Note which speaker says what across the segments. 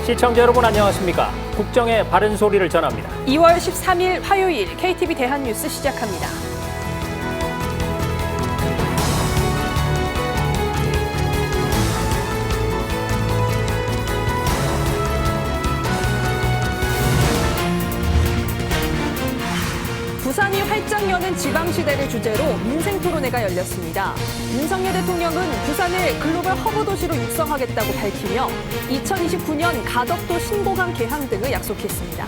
Speaker 1: 시청자 여러분 안녕하십니까? 국정의 바른 소리를 전합니다.
Speaker 2: 2월 13일 화요일 KTV 대한뉴스 시작합니다. 부산이 활짝 여는 지방시대를 주제로 민생토론회가 열렸습니다. 윤석열 대통령은 부산을 글로벌 허브 도시로 육성하겠다고 밝히며 2029년 가덕도 신공항 개항 등을 약속했습니다.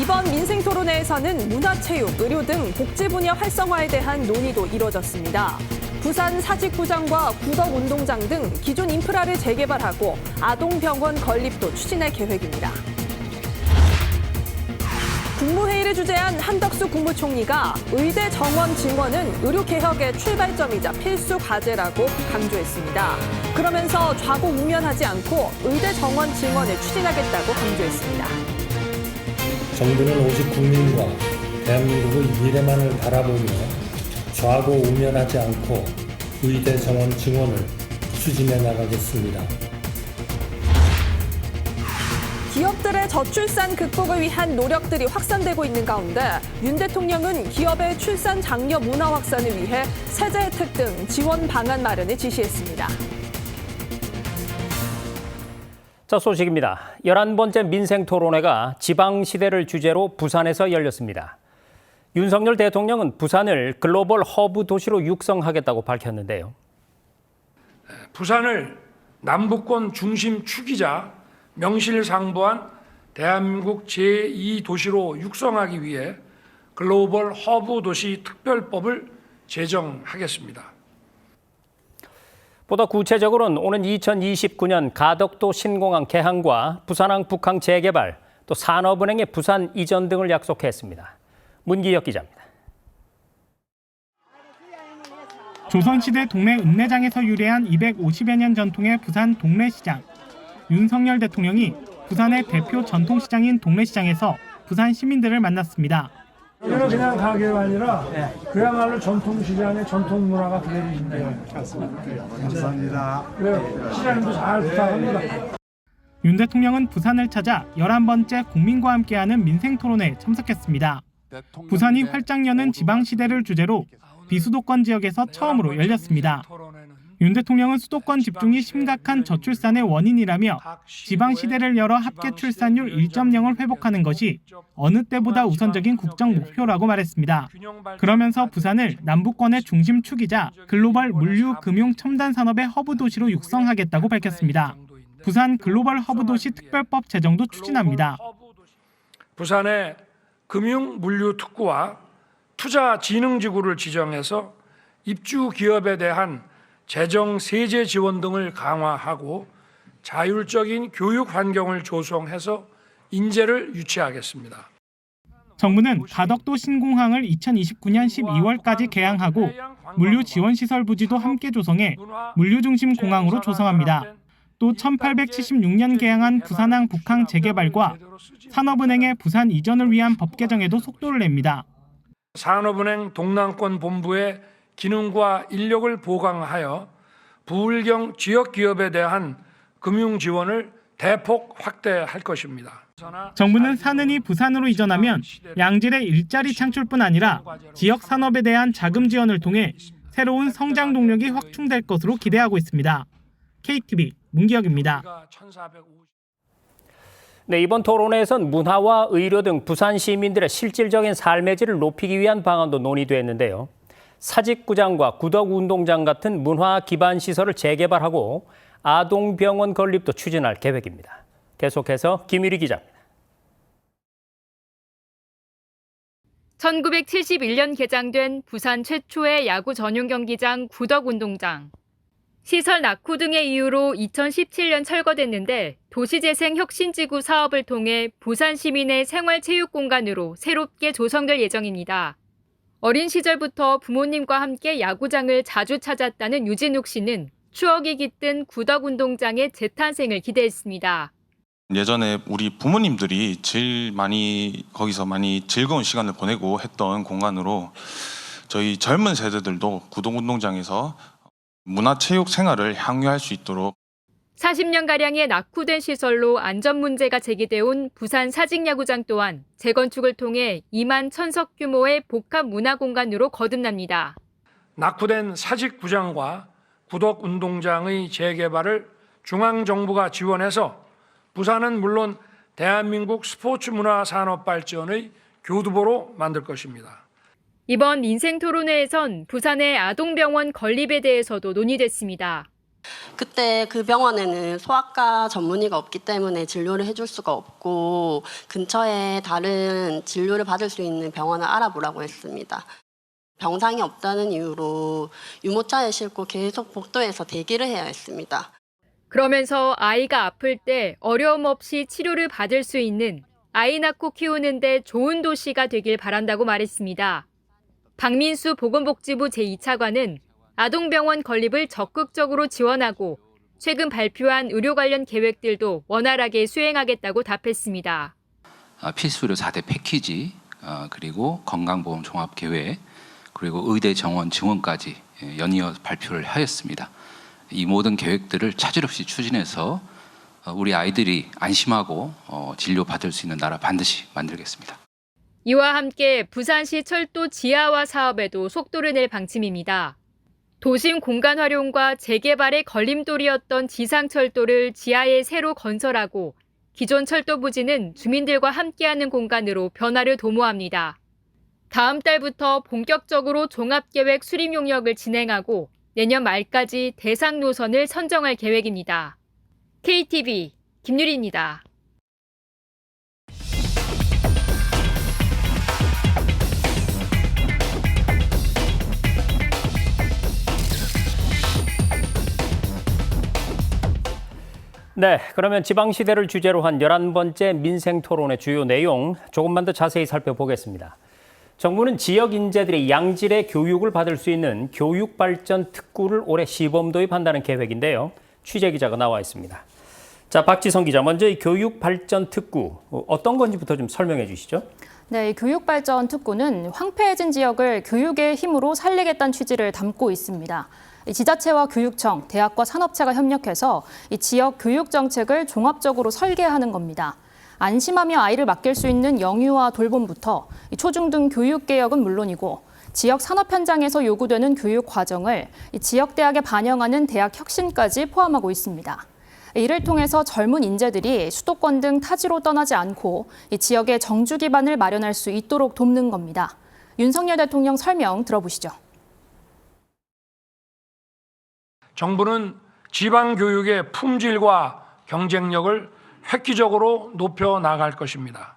Speaker 2: 이번 민생토론회에서는 문화체육, 의료 등 복지 분야 활성화에 대한 논의도 이뤄졌습니다. 부산 사직구장과 구덕운동장 등 기존 인프라를 재개발하고 아동병원 건립도 추진할 계획입니다. 국무회의를 주재한 한덕수 국무총리가 의대 정원 증원은 의료개혁의 출발점이자 필수 과제라고 강조했습니다. 그러면서 좌고우면하지 않고 의대 정원 증원을 추진하겠다고 강조했습니다.
Speaker 3: 정부는 오직 국민과 대한민국의 미래만을 바라보며 좌고우면하지 않고 의대 정원 증원을 추진해 나가겠습니다.
Speaker 2: 기업들의 저출산 극복을 위한 노력들이 확산되고 있는 가운데 윤 대통령은 기업의 출산 장려 문화 확산을 위해 세제 혜택 등 지원 방안 마련을 지시했습니다.
Speaker 1: 자, 소식입니다. 11번째 민생토론회가 지방시대를 주제로 부산에서 열렸습니다. 윤석열 대통령은 부산을 글로벌 허브 도시로 육성하겠다고 밝혔는데요.
Speaker 4: 부산을 남부권 중심 축이자 명실상부한 대한민국 제2도시로 육성하기 위해 글로벌 허브 도시 특별법을 제정하겠습니다.
Speaker 1: 보다 구체적으로는 오는 2029년 가덕도 신공항 개항과 부산항 북항 재개발, 또 산업은행의 부산 이전 등을 약속했습니다. 문기혁 기자입니다.
Speaker 5: 조선시대 동네 읍내장에서 유래한 250여 년 전통의 부산 동래시장. 윤석열 대통령이 부산의 대표 전통시장인 동래시장에서 부산 시민들을 만났습니다.
Speaker 6: 여기는 그냥 가게가 아니라 그야말로 전통시장의 전통문화가 그대로 있네요. 감사합니다. 그래요. 시장님도 잘 부탁합니다.
Speaker 5: 윤 대통령은 부산을 찾아 11번째 국민과 함께하는 민생토론회에 참석했습니다. 부산이 활짝 여는 지방시대를 주제로 비수도권 지역에서 처음으로 열렸습니다. 윤 대통령은 수도권 집중이 심각한 저출산의 원인이라며 지방시대를 열어 합계 출산율 1.0을 회복하는 것이 어느 때보다 우선적인 국정 목표라고 말했습니다. 그러면서 부산을 남부권의 중심축이자 글로벌 물류, 금융, 첨단 산업의 허브 도시로 육성하겠다고 밝혔습니다. 부산 글로벌 허브 도시 특별법 제정도 추진합니다.
Speaker 4: 부산의 금융 물류 특구와 투자 진흥 지구를 지정해서 입주 기업에 대한 재정 세제 지원 등을 강화하고 자율적인 교육 환경을 조성해서 인재를 유치하겠습니다.
Speaker 5: 정부는 가덕도 신공항을 2029년 12월까지 개항하고 물류 지원 시설 부지도 함께 조성해 물류 중심 공항으로 조성합니다. 또 1876년 개항한 부산항 북항 재개발과 산업은행의 부산 이전을 위한 법 개정에도 속도를 냅니다.
Speaker 4: 산업은행 동남권 본부의 기능과 인력을 보강하여 부울경 지역 기업에 대한 금융 지원을 대폭 확대할 것입니다.
Speaker 5: 정부는 사는이 부산으로 이전하면 양질의 일자리 창출뿐 아니라 지역 산업에 대한 자금 지원을 통해 새로운 성장 동력이 확충될 것으로 기대하고 있습니다. KTV 문기혁입니다.
Speaker 1: 네, 이번 토론회에선 문화와 의료 등 부산 시민들의 실질적인 삶의 질을 높이기 위한 방안도 논의됐는데요. 사직구장과 구덕운동장 같은 문화 기반 시설을 재개발하고 아동병원 건립도 추진할 계획입니다. 계속해서 김유리 기자입니다.
Speaker 7: 1971년 개장된 부산 최초의 야구 전용 경기장 구덕운동장. 시설 낙후 등의 이유로 2017년 철거됐는데 도시재생혁신지구 사업을 통해 부산 시민의 생활체육공간으로 새롭게 조성될 예정입니다. 어린 시절부터 부모님과 함께 야구장을 자주 찾았다는 유진욱 씨는 추억이 깃든 구덕운동장의 재탄생을 기대했습니다.
Speaker 8: 예전에 우리 부모님들이 제일 많이 거기서 많이 즐거운 시간을 보내고 했던 공간으로 저희 젊은 세대들도 구덕운동장에서 문화체육 생활을 향유할 수 있도록
Speaker 7: 40년가량의 낙후된 시설로 안전 문제가 제기돼 온 부산 사직야구장 또한 재건축을 통해 2만 1,000석 규모의 복합 문화공간으로 거듭납니다.
Speaker 4: 낙후된 사직구장과 구덕운동장의 재개발을 중앙정부가 지원해서 부산은 물론 대한민국 스포츠 문화 산업 발전의 교두보로 만들 것입니다.
Speaker 7: 이번 민생토론회에선 부산의 아동병원 건립에 대해서도 논의됐습니다.
Speaker 9: 그때 그 병원에는 소아과 전문의가 없기 때문에 진료를 해줄 수가 없고 근처에 다른 진료를 받을 수 있는 병원을 알아보라고 했습니다. 병상이 없다는 이유로 유모차에 싣고 계속 복도에서 대기를 해야 했습니다.
Speaker 7: 그러면서 아이가 아플 때 어려움 없이 치료를 받을 수 있는 아이 낳고 키우는데 좋은 도시가 되길 바란다고 말했습니다. 박민수 보건복지부 제2차관은 아동병원 건립을 적극적으로 지원하고 최근 발표한 의료 관련 계획들도 원활하게 수행하겠다고 답했습니다.
Speaker 10: 필수의료 4대 패키지, 그리고 건강보험 종합계획, 그리고 의대 정원 증원까지 연이어 발표를 하였습니다. 이 모든 계획들을 차질 없이 추진해서 우리 아이들이 안심하고 진료받을 수 있는 나라 반드시 만들겠습니다.
Speaker 7: 이와 함께 부산시 철도 지하화 사업에도 속도를 낼 방침입니다. 도심 공간 활용과 재개발의 걸림돌이었던 지상철도를 지하에 새로 건설하고 기존 철도 부지는 주민들과 함께하는 공간으로 변화를 도모합니다. 다음 달부터 본격적으로 종합계획 수립 용역을 진행하고 내년 말까지 대상 노선을 선정할 계획입니다. KTV 김유리입니다.
Speaker 1: 네, 그러면 지방시대를 주제로 한 11번째 민생토론의 주요 내용 조금만 더 자세히 살펴보겠습니다. 정부는 지역 인재들이 양질의 교육을 받을 수 있는 교육발전 특구를 올해 시범 도입한다는 계획인데요. 취재 기자가 나와 있습니다. 자, 박지성 기자, 먼저 이 교육발전 특구 어떤 건지부터 좀 설명해 주시죠.
Speaker 11: 네, 이 교육발전 특구는 황폐해진 지역을 교육의 힘으로 살리겠다는 취지를 담고 있습니다. 지자체와 교육청, 대학과 산업체가 협력해서 이 지역 교육 정책을 종합적으로 설계하는 겁니다. 안심하며 아이를 맡길 수 있는 영유아 돌봄부터 초중등 교육 개혁은 물론이고 지역 산업 현장에서 요구되는 교육 과정을 지역 대학에 반영하는 대학 혁신까지 포함하고 있습니다. 이를 통해서 젊은 인재들이 수도권 등 타지로 떠나지 않고 지역의 정주 기반을 마련할 수 있도록 돕는 겁니다. 윤석열 대통령 설명 들어보시죠.
Speaker 4: 정부는 지방교육의 품질과 경쟁력을 획기적으로 높여 나갈 것입니다.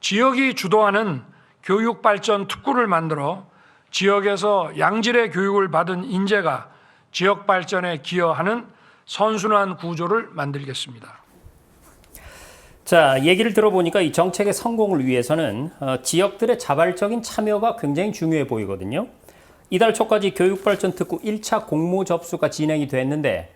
Speaker 4: 지역이 주도하는 교육발전 특구를 만들어 지역에서 양질의 교육을 받은 인재가 지역 발전에 기여하는 선순환 구조를 만들겠습니다.
Speaker 1: 자, 얘기를 들어보니까 이 정책의 성공을 위해서는 지역들의 자발적인 참여가 굉장히 중요해 보이거든요. 이달 초까지 교육발전 특구 1차 공모 접수가 진행이 됐는데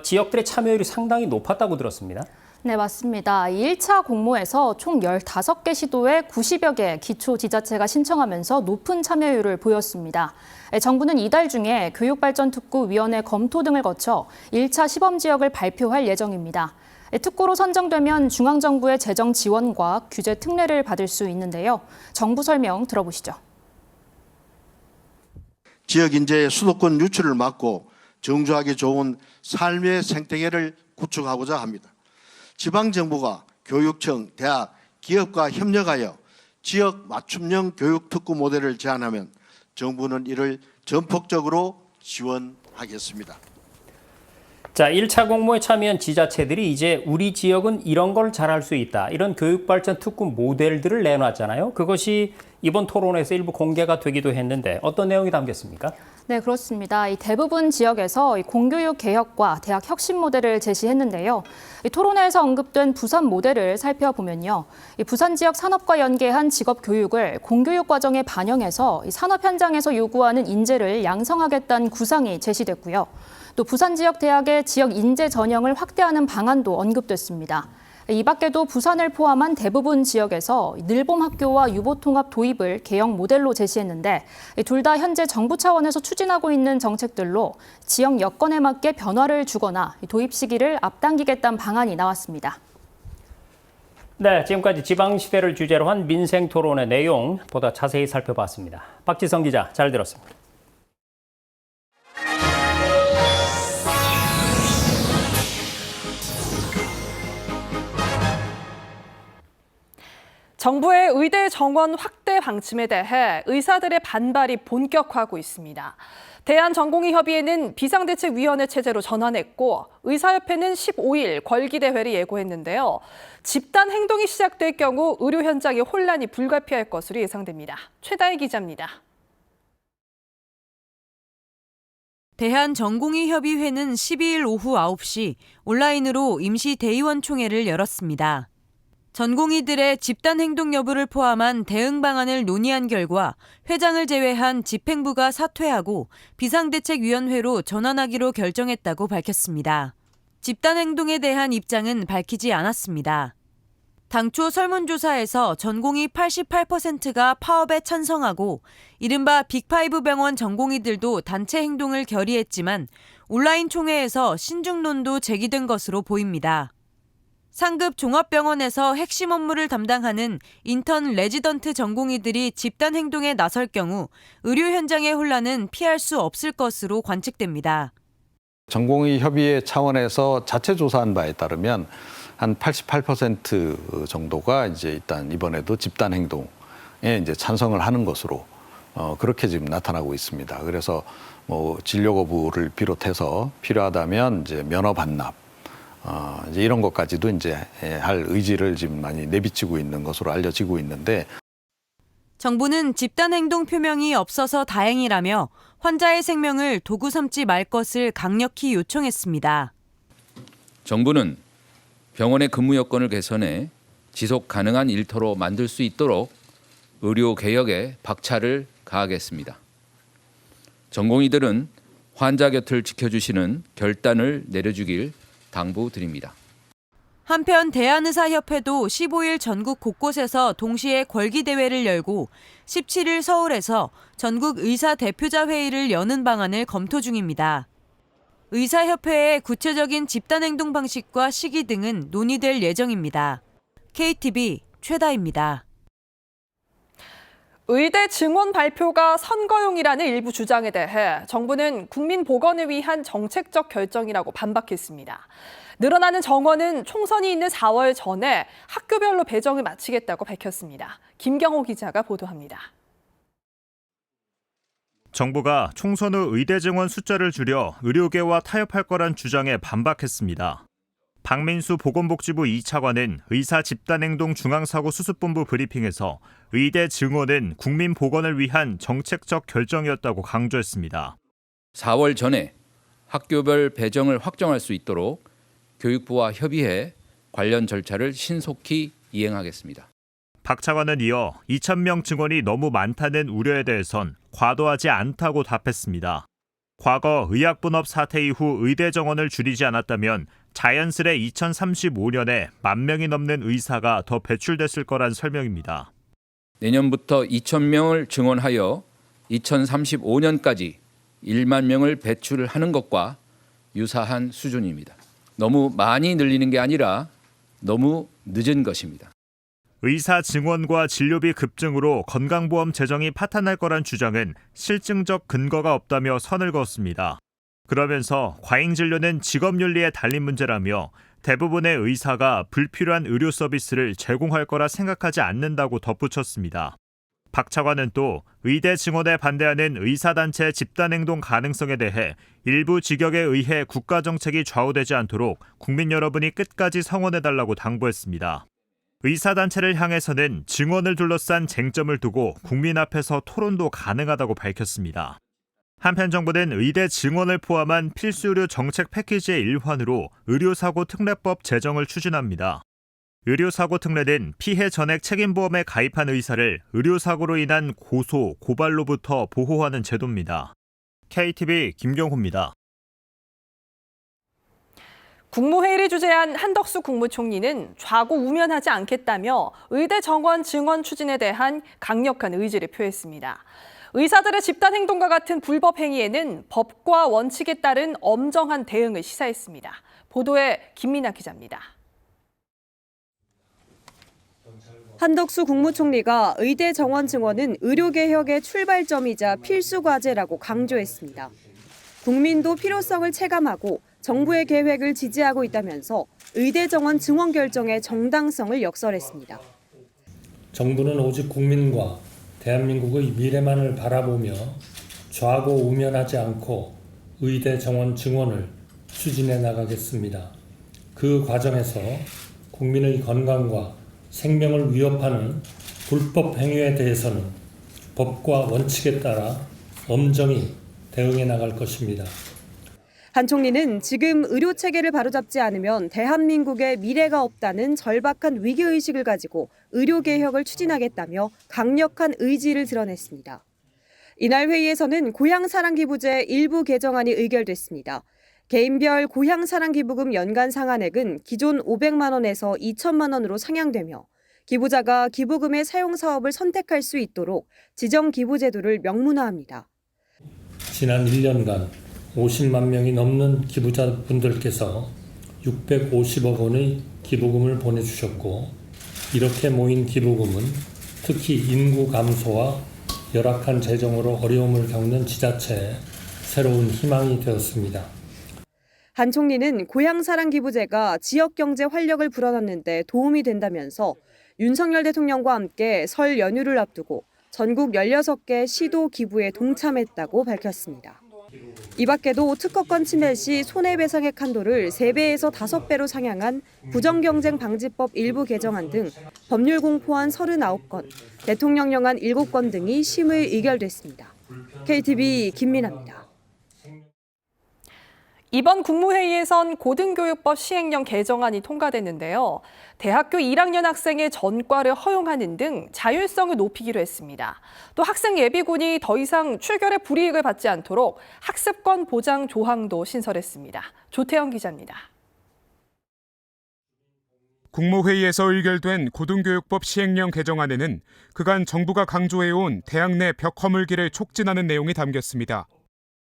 Speaker 1: 지역들의 참여율이 상당히 높았다고 들었습니다.
Speaker 11: 네, 맞습니다. 1차 공모에서 총 15개 시도에 90여 개 기초지자체가 신청하면서 높은 참여율을 보였습니다. 정부는 이달 중에 교육발전특구위원회 검토 등을 거쳐 1차 시범지역을 발표할 예정입니다. 특구로 선정되면 중앙정부의 재정 지원과 규제 특례를 받을 수 있는데요. 정부 설명 들어보시죠.
Speaker 12: 지역 인재의 수도권 유출을 막고 정주하기 좋은 삶의 생태계를 구축하고자 합니다. 지방정부가 교육청, 대학, 기업과 협력하여 지역 맞춤형 교육특구 모델을 제안하면 정부는 이를 전폭적으로 지원하겠습니다.
Speaker 1: 자, 1차 공모에 참여한 지자체들이 이제 우리 지역은 이런 걸 잘할 수 있다. 이런 교육발전 특구 모델들을 내놨잖아요. 그것이 이번 토론에서 일부 공개가 되기도 했는데 어떤 내용이 담겼습니까?
Speaker 11: 네, 그렇습니다. 이 대부분 지역에서 공교육 개혁과 대학 혁신 모델을 제시했는데요. 이 토론회에서 언급된 부산 모델을 살펴보면요. 이 부산 지역 산업과 연계한 직업 교육을 공교육 과정에 반영해서 이 산업 현장에서 요구하는 인재를 양성하겠다는 구상이 제시됐고요. 또 부산 지역 대학의 지역 인재 전형을 확대하는 방안도 언급됐습니다. 이 밖에도 부산을 포함한 대부분 지역에서 늘봄 학교와 유보통합 도입을 개혁 모델로 제시했는데 둘 다 현재 정부 차원에서 추진하고 있는 정책들로 지역 여건에 맞게 변화를 주거나 도입 시기를 앞당기겠다는 방안이 나왔습니다.
Speaker 1: 네, 지금까지 지방시대를 주제로 한 민생토론의 내용 보다 자세히 살펴봤습니다. 박지성 기자, 잘 들었습니다.
Speaker 2: 정부의 의대 정원 확대 방침에 대해 의사들의 반발이 본격화하고 있습니다. 대한전공의협의회는 비상대책위원회 체제로 전환했고 의사협회는 15일 궐기대회를 예고했는데요. 집단 행동이 시작될 경우 의료 현장의 혼란이 불가피할 것으로 예상됩니다. 최다혜 기자입니다.
Speaker 13: 대한전공의협의회는 12일 오후 9시 온라인으로 임시 대의원 총회를 열었습니다. 전공의들의 집단 행동 여부를 포함한 대응 방안을 논의한 결과 회장을 제외한 집행부가 사퇴하고 비상대책위원회로 전환하기로 결정했다고 밝혔습니다. 집단 행동에 대한 입장은 밝히지 않았습니다. 당초 설문조사에서 전공의 88%가 파업에 찬성하고 이른바 빅5 병원 전공의들도 단체 행동을 결의했지만 온라인 총회에서 신중론도 제기된 것으로 보입니다. 상급 종합병원에서 핵심 업무를 담당하는 인턴 레지던트 전공의들이 집단 행동에 나설 경우 의료 현장의 혼란은 피할 수 없을 것으로 관측됩니다.
Speaker 14: 전공의 협의회 차원에서 자체 조사한 바에 따르면 한 88% 정도가 이제 일단 이번에도 집단 행동에 이제 찬성을 하는 것으로 그렇게 지금 나타나고 있습니다. 그래서 뭐 진료 거부를 비롯해서 필요하다면 이제 면허 반납 이제 이런 것까지도 이제 할 의지를 지금 많이 내비치고 있는 것으로 알려지고 있는데
Speaker 13: 정부는 집단 행동 표명이 없어서 다행이라며 환자의 생명을 도구 삼지 말 것을 강력히 요청했습니다.
Speaker 10: 정부는 병원의 근무 여건을 개선해 지속 가능한 일터로 만들 수 있도록 의료 개혁에 박차를 가하겠습니다. 전공의들은 환자 곁을 지켜주시는 결단을 내려주길 당부드립니다.
Speaker 13: 한편 대한의사협회도 15일 전국 곳곳에서 동시에 궐기대회를 열고 17일 서울에서 전국 의사 대표자 회의를 여는 방안을 검토 중입니다. 의사협회의 구체적인 집단행동 방식과 시기 등은 논의될 예정입니다. KTV 최다입니다.
Speaker 2: 의대 증원 발표가 선거용이라는 일부 주장에 대해 정부는 국민 보건을 위한 정책적 결정이라고 반박했습니다. 늘어나는 정원은 총선이 있는 4월 전에 학교별로 배정을 마치겠다고 밝혔습니다. 김경호 기자가 보도합니다.
Speaker 15: 정부가 총선 후 의대 증원 숫자를 줄여 의료계와 타협할 거란 주장에 반박했습니다. 박민수 보건복지부 2차관은 의사 집단행동 중앙사고수습본부 브리핑에서 의대 증원은 국민 보건을 위한 정책적 결정이었다고 강조했습니다.
Speaker 10: 4월 전에 학교별 배정을 확정할 수 있도록 교육부와 협의해 관련 절차를 신속히 이행하겠습니다.
Speaker 15: 박 차관은 이어 2,000명 증원이 너무 많다는 우려에 대해선 과도하지 않다고 답했습니다. 과거 의학분업 사태 이후 의대 정원을 줄이지 않았다면 자연스레 2035년에 10,000명이 넘는 의사가 더 배출됐을 거란 설명입니다.
Speaker 10: 내년부터 2,000명을 증원하여 2035년까지 1만 명을 배출하는 것과 유사한 수준입니다. 너무 많이 늘리는 게 아니라 너무 늦은 것입니다.
Speaker 15: 의사 증원과 진료비 급증으로 건강보험 재정이 파탄날 거란 주장은 실증적 근거가 없다며 선을 그었습니다. 그러면서 과잉 진료는 직업윤리에 달린 문제라며 대부분의 의사가 불필요한 의료 서비스를 제공할 거라 생각하지 않는다고 덧붙였습니다. 박 차관은 또 의대 증원에 반대하는 의사단체 집단행동 가능성에 대해 일부 직역에 의해 국가정책이 좌우되지 않도록 국민 여러분이 끝까지 성원해달라고 당부했습니다. 의사단체를 향해서는 증원을 둘러싼 쟁점을 두고 국민 앞에서 토론도 가능하다고 밝혔습니다. 한편 정부는 의대 증원을 포함한 필수의료 정책 패키지의 일환으로 의료사고 특례법 제정을 추진합니다. 의료사고 특례는 피해 전액 책임보험에 가입한 의사를 의료사고로 인한 고소, 고발로부터 보호하는 제도입니다. KTV 김경호입니다.
Speaker 2: 국무회의를 주재한 한덕수 국무총리는 좌고우면하지 않겠다며 의대 정원 증원 추진에 대한 강력한 의지를 표했습니다. 의사들의 집단 행동과 같은 불법 행위에는 법과 원칙에 따른 엄정한 대응을 시사했습니다. 보도에 김민아 기자입니다.
Speaker 16: 한덕수 국무총리가 의대 정원 증원은 의료개혁의 출발점이자 필수 과제라고 강조했습니다. 국민도 필요성을 체감하고 정부의 계획을 지지하고 있다면서 의대 정원 증원 결정의 정당성을 역설했습니다.
Speaker 3: 정부는 오직 국민과 대한민국의 미래만을 바라보며 좌고우면하지 않고 의대 정원 증원을 추진해 나가겠습니다. 그 과정에서 국민의 건강과 생명을 위협하는 불법 행위에 대해서는 법과 원칙에 따라 엄정히 대응해 나갈 것입니다.
Speaker 16: 한 총리는 지금 의료 체계를 바로잡지 않으면 대한민국의 미래가 없다는 절박한 위기의식을 가지고 의료 개혁을 추진하겠다며 강력한 의지를 드러냈습니다. 이날 회의에서는 고향사랑기부제 일부 개정안이 의결됐습니다. 개인별 고향사랑기부금 연간 상한액은 기존 500만 원에서 2천만 원으로 상향되며 기부자가 기부금의 사용 사업을 선택할 수 있도록 지정 기부제도를 명문화합니다.
Speaker 3: 지난 1년간 50만 명이 넘는 기부자분들께서 650억 원의 기부금을 보내주셨고, 이렇게 모인 기부금은 특히 인구 감소와 열악한 재정으로 어려움을 겪는 지자체에 새로운 희망이 되었습니다.
Speaker 16: 한 총리는 고향사랑기부제가 지역경제 활력을 불어넣는 데 도움이 된다면서 윤석열 대통령과 함께 설 연휴를 앞두고 전국 16개 시도 기부에 동참했다고 밝혔습니다. 이 밖에도 특허권 침해 시 손해배상액 한도를 3배에서 5배로 상향한 부정경쟁방지법 일부 개정안 등 법률 공포안 39건, 대통령령안 7건 등이 심의 의결됐습니다. KTV 김민아입니다.
Speaker 2: 이번 국무회의에선 고등교육법 시행령 개정안이 통과됐는데요. 대학교 1학년 학생의 전과를 허용하는 등 자율성을 높이기로 했습니다. 또 학생 예비군이 더 이상 출결의 불이익을 받지 않도록 학습권 보장 조항도 신설했습니다. 조태영 기자입니다.
Speaker 17: 국무회의에서 의결된 고등교육법 시행령 개정안에는 그간 정부가 강조해온 대학 내 벽 허물기를 촉진하는 내용이 담겼습니다.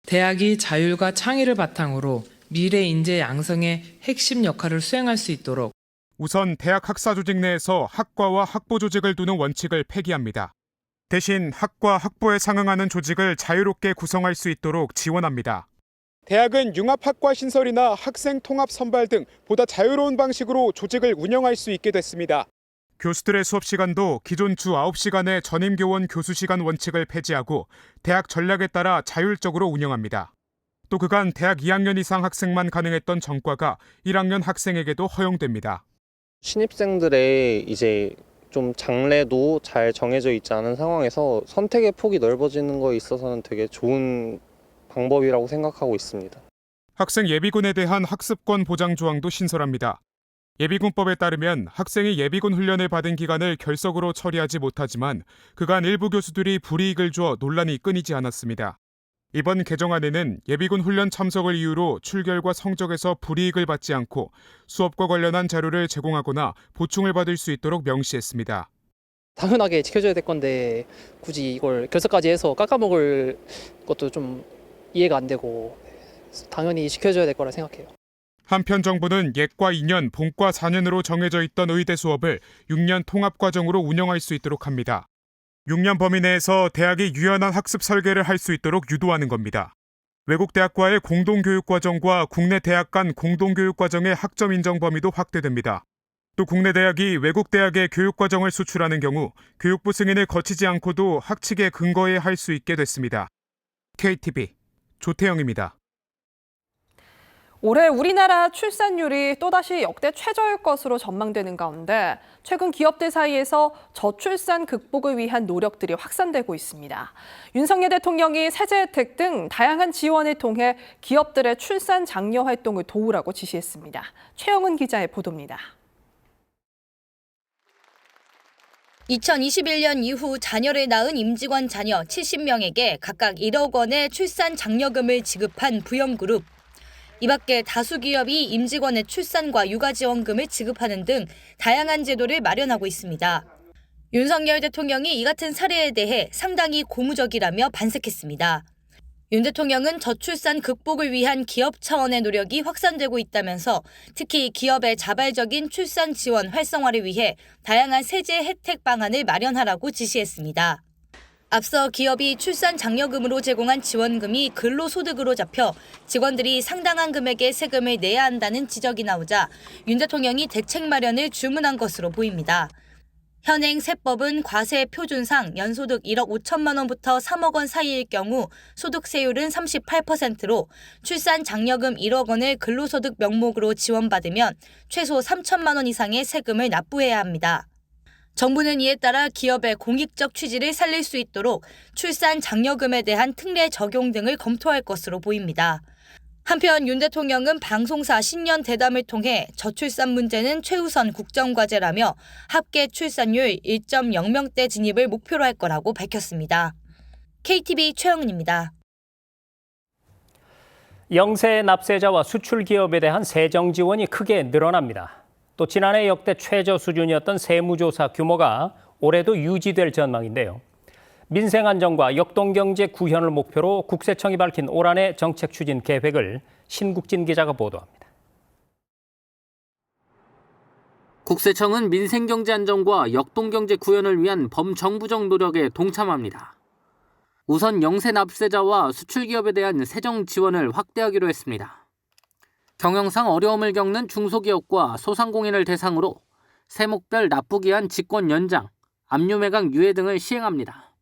Speaker 18: 대학이 자율과 창의를 바탕으로 미래 인재 양성의 핵심 역할을 수행할 수 있도록
Speaker 17: 우선 대학 학사 조직 내에서 학과와 학부 조직을 두는 원칙을 폐기합니다. 대신 학과 학부에 상응하는 조직을 자유롭게 구성할 수 있도록 지원합니다. 대학은 융합학과 신설이나 학생 통합 선발 등 보다 자유로운 방식으로 조직을 운영할 수 있게 됐습니다. 교수들의 수업 시간도 기존 주 9시간의 전임교원 교수 시간 원칙을 폐지하고 대학 전략에 따라 자율적으로 운영합니다. 또 그간 대학 2학년 이상 학생만 가능했던 전과가 1학년 학생에게도 허용됩니다.
Speaker 19: 신입생들의 이제 좀 장래도 잘 정해져 있지 않은 상황에서 선택의 폭이 넓어지는 거에 있어서는 되게 좋은 방법이라고 생각하고 있습니다.
Speaker 17: 학생 예비군에 대한 학습권 보장 조항도 신설합니다. 예비군법에 따르면 학생이 예비군 훈련을 받은 기간을 결석으로 처리하지 못하지만 그간 일부 교수들이 불이익을 주어 논란이 끊이지 않았습니다. 이번 개정안에는 예비군 훈련 참석을 이유로 출결과 성적에서 불이익을 받지 않고 수업과 관련한 자료를 제공하거나 보충을 받을 수 있도록 명시했습니다.
Speaker 20: 당연하게 지켜줘야 될 건데 굳이 이걸 결석까지 해서 깎아먹을 것도 좀 이해가 안 되고 당연히 지켜줘야 될 거라 생각해요.
Speaker 17: 한편 정부는 예과 2년, 본과 4년으로 정해져 있던 의대 수업을 6년 통합과정으로 운영할 수 있도록 합니다. 6년 범위 내에서 대학이 유연한 학습 설계를 할 수 있도록 유도하는 겁니다. 외국 대학과의 공동교육과정과 국내 대학 간 공동교육과정의 학점 인정 범위도 확대됩니다. 또 국내 대학이 외국 대학의 교육과정을 수출하는 경우 교육부 승인을 거치지 않고도 학칙에 근거해 할 수 있게 됐습니다. KTV 조태영입니다.
Speaker 2: 올해 우리나라 출산율이 또다시 역대 최저일 것으로 전망되는 가운데 최근 기업들 사이에서 저출산 극복을 위한 노력들이 확산되고 있습니다. 윤석열 대통령이 세제 혜택 등 다양한 지원을 통해 기업들의 출산 장려 활동을 도우라고 지시했습니다. 최영은 기자의 보도입니다.
Speaker 21: 2021년 이후 자녀를 낳은 임직원 자녀 70명에게 각각 1억 원의 출산 장려금을 지급한 부영그룹. 이 밖에 다수 기업이 임직원의 출산과 육아지원금을 지급하는 등 다양한 제도를 마련하고 있습니다. 윤석열 대통령이 이 같은 사례에 대해 상당히 고무적이라며 반색했습니다. 윤 대통령은 저출산 극복을 위한 기업 차원의 노력이 확산되고 있다면서 특히 기업의 자발적인 출산 지원 활성화를 위해 다양한 세제 혜택 방안을 마련하라고 지시했습니다. 앞서 기업이 출산 장려금으로 제공한 지원금이 근로소득으로 잡혀 직원들이 상당한 금액의 세금을 내야 한다는 지적이 나오자 윤 대통령이 대책 마련을 주문한 것으로 보입니다. 현행 세법은 과세 표준상 연소득 1억 5천만 원부터 3억 원 사이일 경우 소득세율은 38%로 출산 장려금 1억 원을 근로소득 명목으로 지원받으면 최소 3천만 원 이상의 세금을 납부해야 합니다. 정부는 이에 따라 기업의 공익적 취지를 살릴 수 있도록 출산 장려금에 대한 특례 적용 등을 검토할 것으로 보입니다. 한편 윤 대통령은 방송사 신년 대담을 통해 저출산 문제는 최우선 국정과제라며 합계 출산율 1.0명대 진입을 목표로 할 거라고 밝혔습니다. KTV 최영은입니다.
Speaker 1: 영세 납세자와 수출 기업에 대한 세정 지원이 크게 늘어납니다. 또 지난해 역대 최저 수준이었던 세무조사 규모가 올해도 유지될 전망인데요. 민생안정과 역동경제 구현을 목표로 국세청이 밝힌 올 한 해 정책 추진 계획을 신국진 기자가 보도합니다.
Speaker 6: 국세청은 민생경제 안정과 역동경제 구현을 위한 범정부적 노력에 동참합니다. 우선 영세 납세자와 수출기업에 대한 세정 지원을 확대하기로 했습니다. 경영상 어려움을 겪는 중소기업과 소상공인을 대상으로 세목별 납부기한 직권 연장, 압류 매각 유예 등을 시행합니다.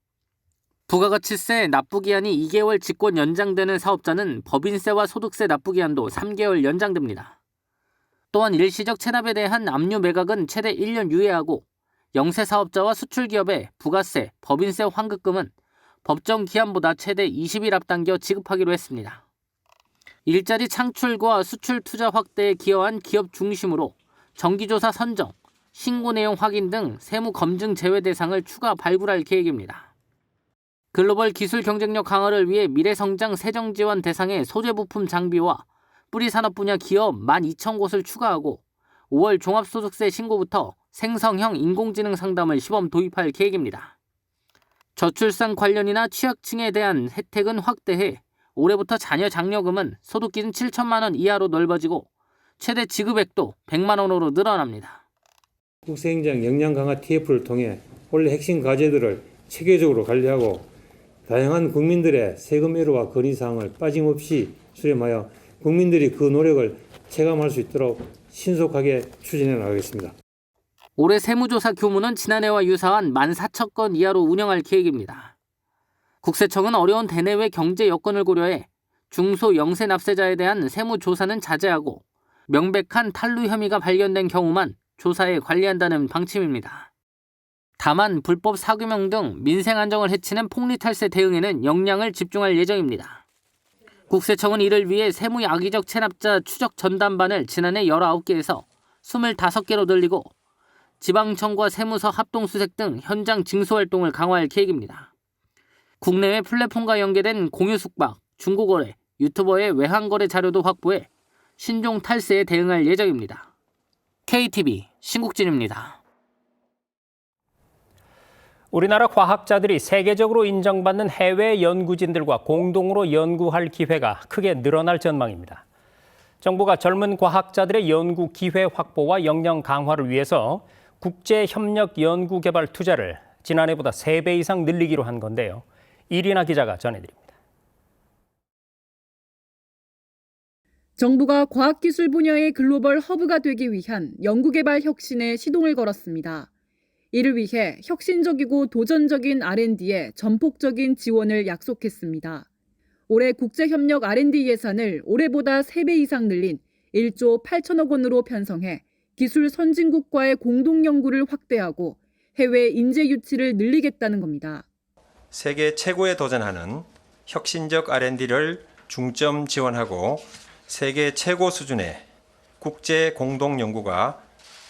Speaker 6: 부가가치세 납부기한이 2개월 직권 연장되는 사업자는 법인세와 소득세 납부기한도 3개월 연장됩니다. 또한 일시적 체납에 대한 압류 매각은 최대 1년 유예하고 영세 사업자와 수출기업의 부가세, 법인세 환급금은 법정 기한보다 최대 20일 앞당겨 지급하기로 했습니다. 일자리 창출과 수출 투자 확대에 기여한 기업 중심으로 정기조사 선정, 신고 내용 확인 등 세무 검증 제외 대상을 추가 발굴할 계획입니다. 글로벌 기술 경쟁력 강화를 위해 미래성장 세정 지원 대상의 소재 부품 장비와 뿌리 산업 분야 기업 12,000곳을 추가하고 5월 종합소득세 신고부터 생성형 인공지능 상담을 시범 도입할 계획입니다. 저출산 관련이나 취약층에 대한 혜택은 확대해 올해부터 자녀 장려금은 소득기준 7천만 원 이하로 넓어지고 최대 지급액도 100만 원으로 늘어납니다.
Speaker 22: 국세행정 역량 강화 TF를 통해 원래 핵심 과제들을 체계적으로 관리하고 다양한 국민들의 세금 애로와 건의사항을 빠짐없이 수렴하여 국민들이 그 노력을 체감할 수 있도록 신속하게 추진해 나가겠습니다.
Speaker 6: 올해 세무조사 규모는 지난해와 유사한 14,000건 이하로 운영할 계획입니다. 국세청은 어려운 대내외 경제 여건을 고려해 중소 영세 납세자에 대한 세무조사는 자제하고 명백한 탈루 혐의가 발견된 경우만 조사에 관리한다는 방침입니다. 다만 불법 사규명 등 민생 안정을 해치는 폭리탈세 대응에는 역량을 집중할 예정입니다. 국세청은 이를 위해 세무 악의적 체납자 추적 전담반을 지난해 19개에서 25개로 늘리고 지방청과 세무서 합동수색 등 현장 징수활동을 강화할 계획입니다. 국내외 플랫폼과 연계된 공유숙박, 중고거래, 유튜버의 외환거래 자료도 확보해 신종 탈세에 대응할 예정입니다. KTV 신국진입니다.
Speaker 1: 우리나라 과학자들이 세계적으로 인정받는 해외 연구진들과 공동으로 연구할 기회가 크게 늘어날 전망입니다. 정부가 젊은 과학자들의 연구 기회 확보와 역량 강화를 위해서 국제협력 연구개발 투자를 지난해보다 3배 이상 늘리기로 한 건데요. 이리나 기자가 전해드립니다.
Speaker 23: 정부가 과학기술 분야의 글로벌 허브가 되기 위한 연구개발 혁신에 시동을 걸었습니다. 이를 위해 혁신적이고 도전적인 R&D에 전폭적인 지원을 약속했습니다. 올해 국제협력 R&D 예산을 올해보다 3배 이상 늘린 1조 8천억 원으로 편성해 기술 선진국과의 공동연구를 확대하고 해외 인재 유치를 늘리겠다는 겁니다.
Speaker 24: 세계 최고에 도전하는 혁신적 R&D를 중점 지원하고 세계 최고 수준의 국제 공동 연구가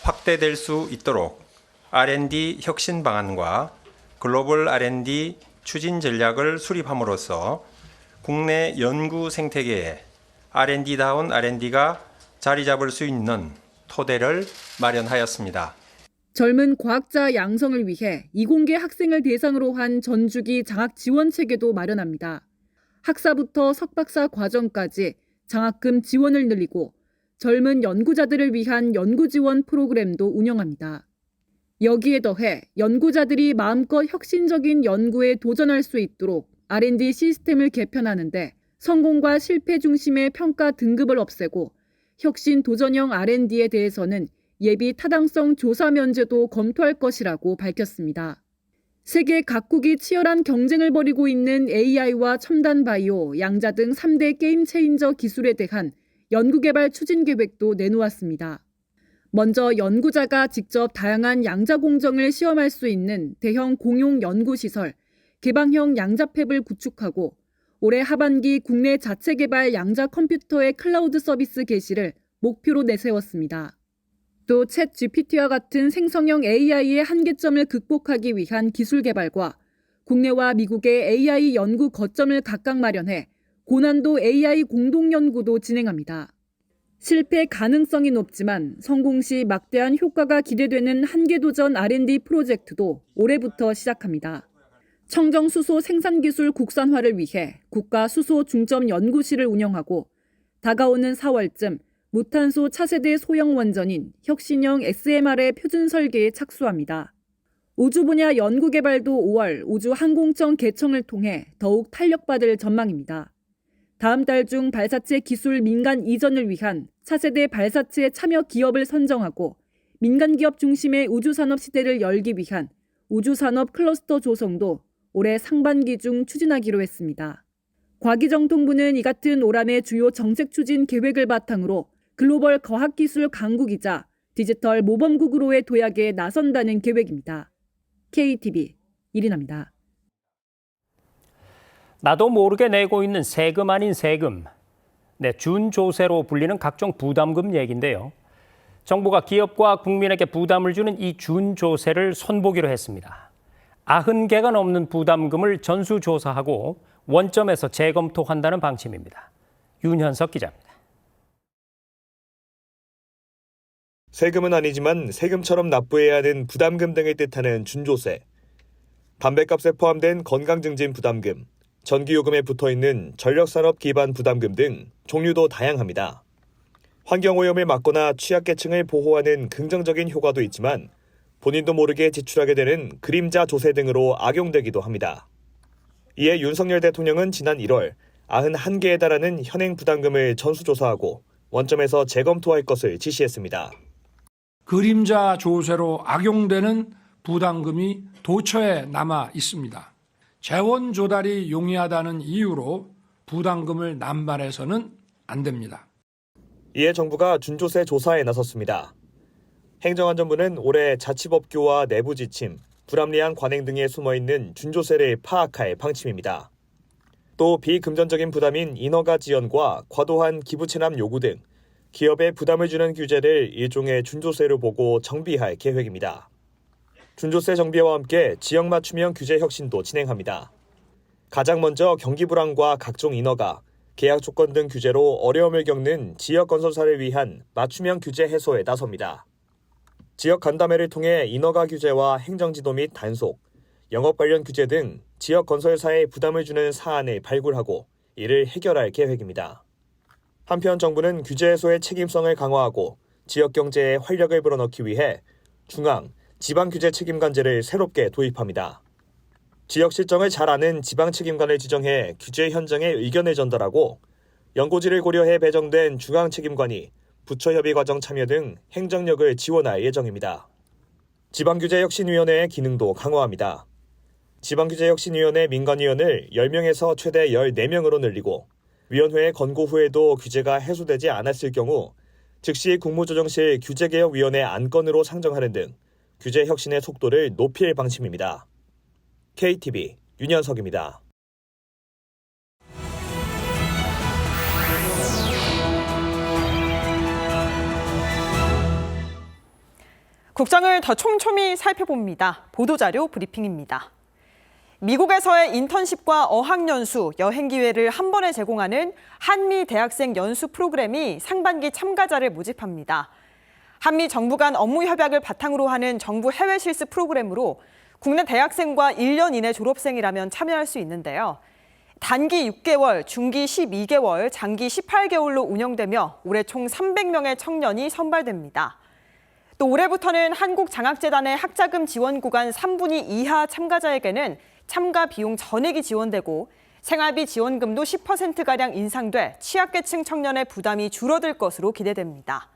Speaker 24: 확대될 수 있도록 R&D 혁신 방안과 글로벌 R&D 추진 전략을 수립함으로써 국내 연구 생태계에 R&D다운 R&D가 자리 잡을 수 있는 토대를 마련하였습니다.
Speaker 23: 젊은 과학자 양성을 위해 이공계 학생을 대상으로 한 전주기 장학 지원 체계도 마련합니다. 학사부터 석박사 과정까지 장학금 지원을 늘리고 젊은 연구자들을 위한 연구 지원 프로그램도 운영합니다. 여기에 더해 연구자들이 마음껏 혁신적인 연구에 도전할 수 있도록 R&D 시스템을 개편하는데 성공과 실패 중심의 평가 등급을 없애고 혁신 도전형 R&D에 대해서는 예비 타당성 조사 면제도 검토할 것이라고 밝혔습니다. 세계 각국이 치열한 경쟁을 벌이고 있는 AI와 첨단 바이오, 양자 등 3대 게임 체인저 기술에 대한 연구개발 추진 계획도 내놓았습니다. 먼저 연구자가 직접 다양한 양자 공정을 시험할 수 있는 대형 공용 연구시설, 개방형 양자팹을 구축하고 올해 하반기 국내 자체 개발 양자 컴퓨터의 클라우드 서비스 개시를 목표로 내세웠습니다. 또 챗 GPT와 같은 생성형 AI의 한계점을 극복하기 위한 기술 개발과 국내와 미국의 AI 연구 거점을 각각 마련해 고난도 AI 공동 연구도 진행합니다. 실패 가능성이 높지만 성공 시 막대한 효과가 기대되는 한계도전 R&D 프로젝트도 올해부터 시작합니다. 청정수소 생산기술 국산화를 위해 국가수소중점연구실을 운영하고 다가오는 4월쯤 무탄소 차세대 소형 원전인 혁신형 SMR의 표준 설계에 착수합니다. 우주 분야 연구 개발도 5월 우주항공청 개청을 통해 더욱 탄력받을 전망입니다. 다음 달 중 발사체 기술 민간 이전을 위한 차세대 발사체 참여 기업을 선정하고 민간 기업 중심의 우주산업 시대를 열기 위한 우주산업 클러스터 조성도 올해 상반기 중 추진하기로 했습니다. 과기정통부는 이 같은 올한해 주요 정책 추진 계획을 바탕으로 글로벌 과학기술 강국이자 디지털 모범국으로의 도약에 나선다는 계획입니다. KTV 이리나입니다.
Speaker 1: 나도 모르게 내고 있는 세금 아닌 세금. 준조세로 불리는 각종 부담금 얘기인데요. 정부가 기업과 국민에게 부담을 주는 이 준조세를 손보기로 했습니다. 90개가 넘는 부담금을 전수조사하고 원점에서 재검토한다는 방침입니다. 윤현석 기자입니다.
Speaker 5: 세금은 아니지만 세금처럼 납부해야 하는 부담금 등을 뜻하는 준조세. 담배값에 포함된 건강증진 부담금, 전기요금에 붙어있는 전력산업 기반 부담금 등 종류도 다양합니다. 환경오염을 막거나 취약계층을 보호하는 긍정적인 효과도 있지만 본인도 모르게 지출하게 되는 그림자 조세 등으로 악용되기도 합니다. 이에 윤석열 대통령은 지난 1월 91개에 달하는 현행 부담금을 전수조사하고 원점에서 재검토할 것을 지시했습니다.
Speaker 4: 그림자 조세로 악용되는 부담금이 도처에 남아 있습니다. 재원 조달이 용이하다는 이유로 부담금을 남발해서는 안 됩니다.
Speaker 5: 이에 정부가 준조세 조사에 나섰습니다. 행정안전부는 올해 자치법규와 내부 지침, 불합리한 관행 등에 숨어있는 준조세를 파악할 방침입니다. 또 비금전적인 부담인 인허가 지연과 과도한 기부 체납 요구 등 기업에 부담을 주는 규제를 일종의 준조세로 보고 정비할 계획입니다. 준조세 정비와 함께 지역 맞춤형 규제 혁신도 진행합니다. 가장 먼저 경기 불황과 각종 인허가, 계약 조건 등 규제로 어려움을 겪는 지역 건설사를 위한 맞춤형 규제 해소에 나섭니다. 지역 간담회를 통해 인허가 규제와 행정지도 및 단속, 영업 관련 규제 등 지역 건설사에 부담을 주는 사안을 발굴하고 이를 해결할 계획입니다. 한편 정부는 규제 해소의 책임성을 강화하고 지역 경제에 활력을 불어넣기 위해 중앙, 지방 규제 책임관제를 새롭게 도입합니다. 지역 실정을 잘 아는 지방 책임관을 지정해 규제 현장에 의견을 전달하고 연고지를 고려해 배정된 중앙 책임관이 부처 협의 과정 참여 등 행정력을 지원할 예정입니다. 지방규제혁신위원회의 기능도 강화합니다. 지방규제혁신위원회 민간위원을 10명에서 최대 14명으로 늘리고 위원회의 권고 후에도 규제가 해소되지 않았을 경우 즉시 국무조정실 규제개혁위원회 안건으로 상정하는 등 규제 혁신의 속도를 높일 방침입니다. KTV 윤현석입니다.
Speaker 7: 국장을 더 촘촘히 살펴봅니다. 보도자료 브리핑입니다. 미국에서의 인턴십과 어학연수, 여행 기회를 한 번에 제공하는 한미 대학생 연수 프로그램이 상반기 참가자를 모집합니다. 한미 정부 간 업무 협약을 바탕으로 하는 정부 해외 실습 프로그램으로 국내 대학생과 1년 이내 졸업생이라면 참여할 수 있는데요. 단기 6개월, 중기 12개월, 장기 18개월로 운영되며 올해 총 300명의 청년이 선발됩니다. 또 올해부터는 한국장학재단의 학자금 지원 구간 3분의 2하 참가자에게는 참가 비용 전액이 지원되고 생활비 지원금도 10%가량 인상돼 취약계층 청년의 부담이 줄어들 것으로 기대됩니다.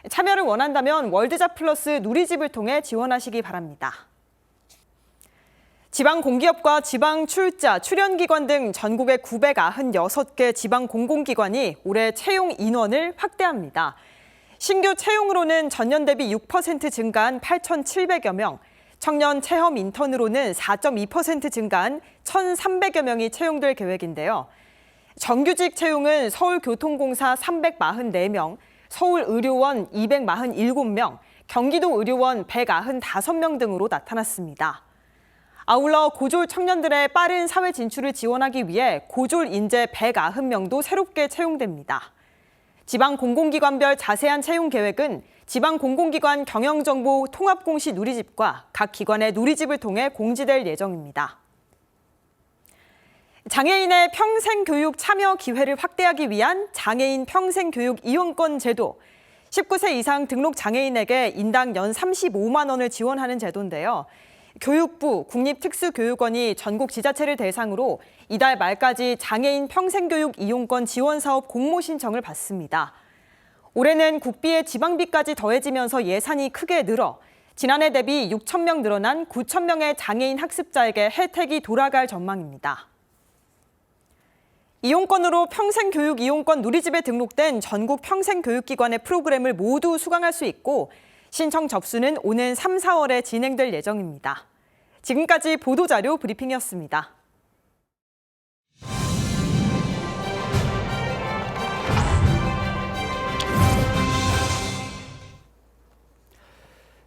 Speaker 7: 참여를 원한다면 월드잡 플러스 누리집을 통해 지원하시기 바랍니다. 지방공기업과 지방출자, 출연기관 등 전국의 996개 지방공공기관이 올해 채용 인원을 확대합니다. 신규 채용으로는 전년 대비 6% 증가한 8,700여 명, 청년 체험 인턴으로는 4.2% 증가한 1,300여 명이 채용될 계획인데요. 정규직 채용은 서울교통공사 344명, 서울의료원 247명, 경기도의료원 195명 등으로 나타났습니다. 아울러 고졸 청년들의 빠른 사회 진출을 지원하기 위해 고졸 인재 190명도 새롭게 채용됩니다. 지방 공공기관별 자세한 채용 계획은 지방 공공기관 경영정보 통합공시 누리집과 각 기관의 누리집을 통해 공지될 예정입니다. 장애인의 평생교육 참여 기회를 확대하기 위한 장애인 평생교육 이용권 제도, 19세 이상 등록 장애인에게 인당 연 35만 원을 지원하는 제도인데요. 교육부, 국립특수교육원이 전국 지자체를 대상으로 이달 말까지 장애인 평생교육 이용권 지원 사업 공모 신청을 받습니다. 올해는 국비에 지방비까지 더해지면서 예산이 크게 늘어 지난해 대비 6,000명 늘어난 9,000명의 장애인 학습자에게 혜택이 돌아갈 전망입니다. 이용권으로 평생교육 이용권 누리집에 등록된 전국 평생교육기관의 프로그램을 모두 수강할 수 있고 신청 접수는 오는 3, 4월에 진행될 예정입니다. 지금까지 보도자료 브리핑이었습니다.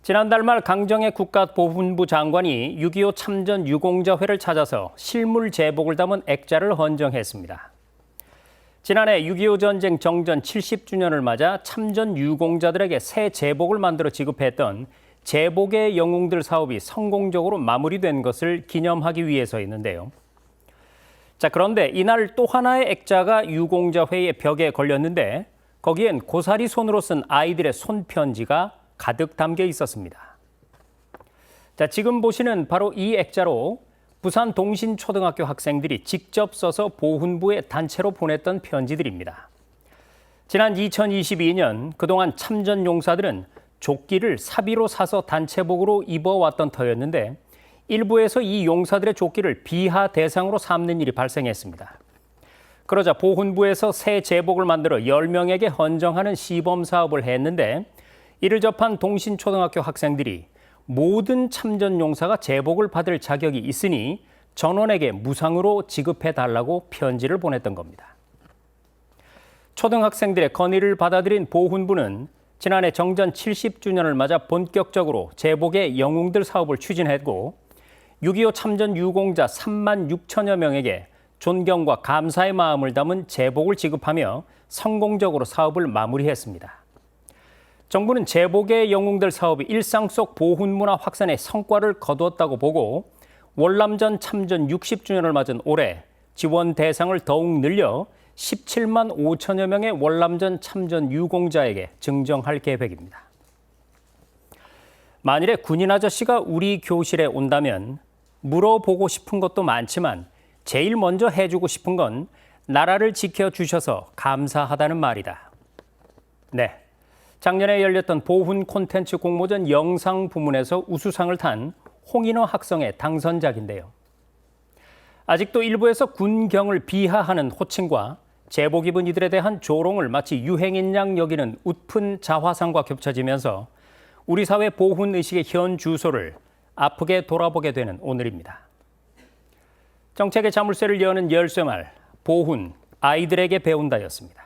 Speaker 1: 지난달 말 강정의 국가보훈부 장관이 6.25 참전 유공자회를 찾아서 실물 제복을 담은 액자를 헌정했습니다. 지난해 6.25 전쟁 정전 70주년을 맞아 참전 유공자들에게 새 제복을 만들어 지급했던 제복의 영웅들 사업이 성공적으로 마무리된 것을 기념하기 위해서였는데요. 자, 그런데 이날 또 하나의 액자가 유공자회의 벽에 걸렸는데 거기엔 고사리 손으로 쓴 아이들의 손편지가 가득 담겨 있었습니다. 자, 지금 보시는 바로 이 액자로 부산 동신초등학교 학생들이 직접 써서 보훈부에 단체로 보냈던 편지들입니다. 지난 2022년 그동안 참전 용사들은 조끼를 사비로 사서 단체복으로 입어왔던 터였는데 일부에서 이 용사들의 조끼를 비하 대상으로 삼는 일이 발생했습니다. 그러자 보훈부에서 새 제복을 만들어 10명에게 헌정하는 시범 사업을 했는데 이를 접한 동신초등학교 학생들이 모든 참전 용사가 제복을 받을 자격이 있으니 전원에게 무상으로 지급해달라고 편지를 보냈던 겁니다. 초등학생들의 건의를 받아들인 보훈부는 지난해 정전 70주년을 맞아 본격적으로 제복의 영웅들 사업을 추진했고 6.25 참전 유공자 3만 6천여 명에게 존경과 감사의 마음을 담은 제복을 지급하며 성공적으로 사업을 마무리했습니다. 정부는 제복의 영웅들 사업이 일상 속 보훈문화 확산에 성과를 거두었다고 보고 월남전 참전 60주년을 맞은 올해 지원 대상을 더욱 늘려 17만 5천여 명의 월남전 참전 유공자에게 증정할 계획입니다. 만일에 군인 아저씨가 우리 교실에 온다면 물어보고 싶은 것도 많지만 제일 먼저 해주고 싶은 건 나라를 지켜주셔서 감사하다는 말이다. 네. 작년에 열렸던 보훈 콘텐츠 공모전 영상 부문에서 우수상을 탄 홍인호 학생의 당선작인데요. 아직도 일부에서 군경을 비하하는 호칭과 제복 입은 이들에 대한 조롱을 마치 유행인 양 여기는 웃픈 자화상과 겹쳐지면서 우리 사회 보훈 의식의 현 주소를 아프게 돌아보게 되는 오늘입니다. 정책의 자물쇠를 여는 열쇠말, 보훈, 아이들에게 배운다였습니다.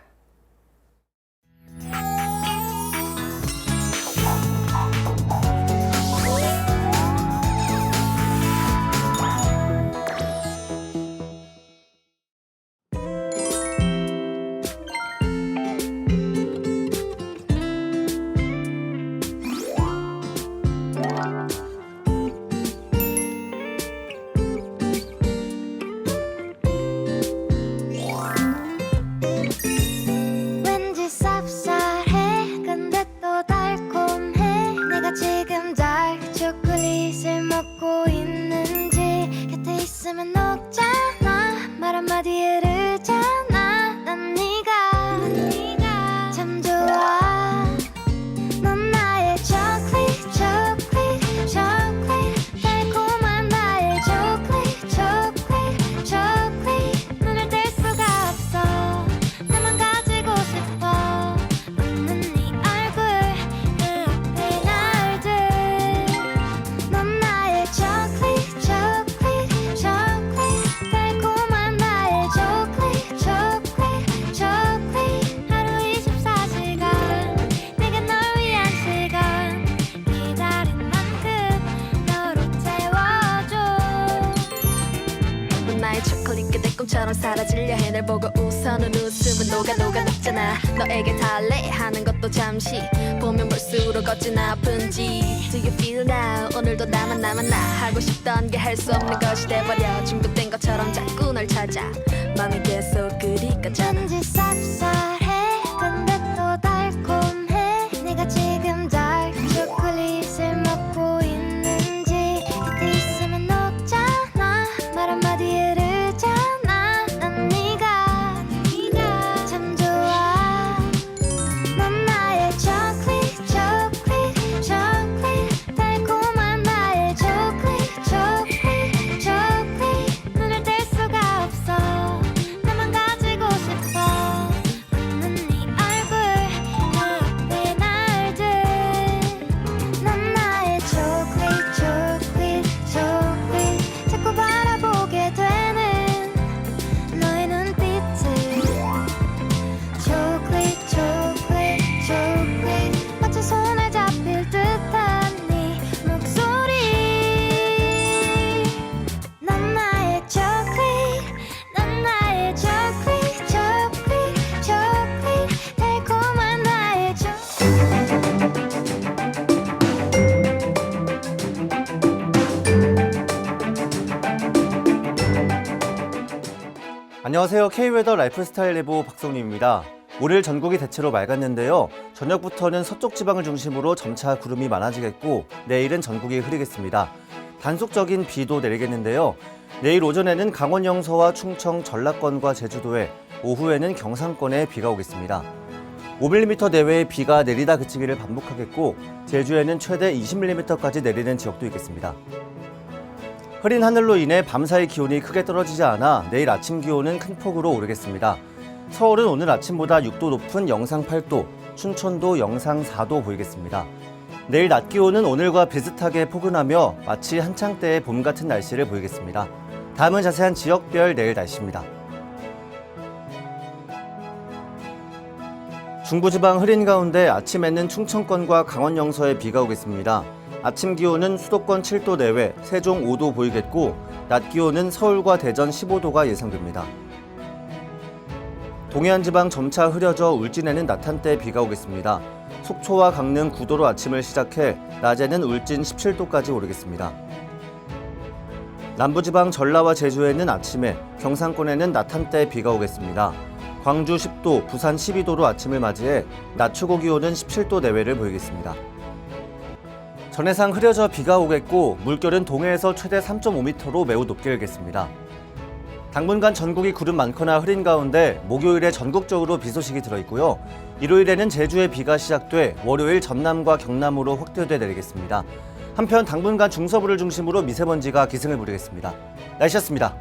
Speaker 8: 사라지려 해 날 보고 웃어는 웃음은 녹아 녹잖아. 너에게 달래 하는 것도 잠시 보면 볼수록 어찌나 아픈지. Do you feel now? 오늘도 나만 하고 싶던 게 할 수 없는 것이 돼버려. 중독된 것처럼 자꾸 널 찾아 맘이 계속 그리 가잖아.
Speaker 9: 왠지 쌉쌀해 근데 또 달콤해. 내가 지금 달크 초콜릿을 먹고 있는지 곁에 있으면 녹잖아. 말 한마디에 흐르잖아. 난 네가 참 좋아. 넌 나의 초콜릿 달콤한 나의 초콜릿 눈을 뗄 수가 없어. 나만 가지고 싶어. 웃는 네 얼굴 내 날들. 넌 나의 초콜릿 자꾸 바라보게 되는 너의 눈빛을. 초콜릿 마치 손에 잡힐 듯한 네 목소리. 넌 나의 초콜릿 달콤한 나의
Speaker 11: 안녕하세요. K웨더 라이프스타일 예보 박성림입니다. 오늘 전국이 대체로 맑았는데요. 저녁부터는 서쪽 지방을 중심으로 점차 구름이 많아지겠고 내일은 전국이 흐리겠습니다. 단속적인 비도 내리겠는데요. 내일 오전에는 강원 영서와 충청, 전라권과 제주도에, 오후에는 경상권에 비가 오겠습니다. 5mm 내외의 비가 내리다 그치기를 반복하겠고 제주에는 최대 20mm까지 내리는 지역도 있겠습니다. 흐린 하늘로 인해 밤사이 기온이 크게 떨어지지 않아 내일 아침 기온은 큰 폭으로 오르겠습니다. 서울은 오늘 아침보다 6도 높은 영상 8도, 춘천도 영상 4도 보이겠습니다. 내일 낮 기온은 오늘과 비슷하게 포근하며 마치 한창 때의 봄 같은 날씨를 보이겠습니다. 다음은 자세한 지역별 내일 날씨입니다. 중부지방 흐린 가운데 아침에는 충청권과 강원 영서에 비가 오겠습니다. 아침 기온은 수도권 7도 내외, 세종 5도 보이겠고 낮 기온은 서울과 대전 15도가 예상됩니다. 동해안 지방 점차 흐려져 울진에는 낮 한때 비가 오겠습니다. 속초와 강릉 9도로 아침을 시작해 낮에는 울진 17도까지 오르겠습니다. 남부지방 전라와 제주에는 아침에, 경상권에는 낮 한때 비가 오겠습니다. 광주 10도, 부산 12도로 아침을 맞이해 낮 최고 기온은 17도 내외를 보이겠습니다. 전해상 흐려져 비가 오겠고 물결은 동해에서 최대 3.5m로 매우 높게 일겠습니다. 당분간 전국이 구름 많거나 흐린 가운데 목요일에 전국적으로 비 소식이 들어있고요. 일요일에는 제주에 비가 시작돼 월요일 전남과 경남으로 확대돼 내리겠습니다. 한편 당분간 중서부를 중심으로 미세먼지가 기승을 부리겠습니다. 날씨였습니다.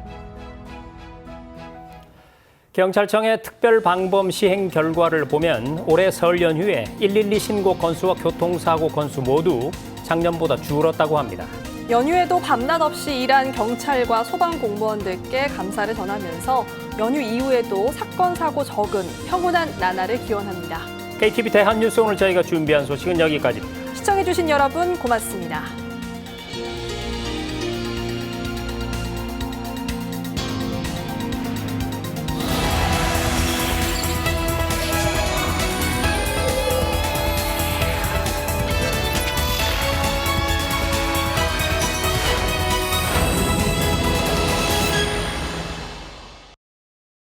Speaker 1: 경찰청의 특별방범 시행 결과를 보면 올해 설 연휴에 112 신고 건수와 교통사고 건수 모두 작년보다 줄었다고 합니다.
Speaker 2: 연휴에도 밤낮 없이 일한 경찰과 소방 공무원들께 감사를 전하면서 연휴 이후에도 사건, 사고 적은 평온한 나날을 기원합니다.
Speaker 1: KTV 대한뉴스 오늘 저희가 준비한 소식은 여기까지입니다.
Speaker 2: 시청해주신 여러분 고맙습니다.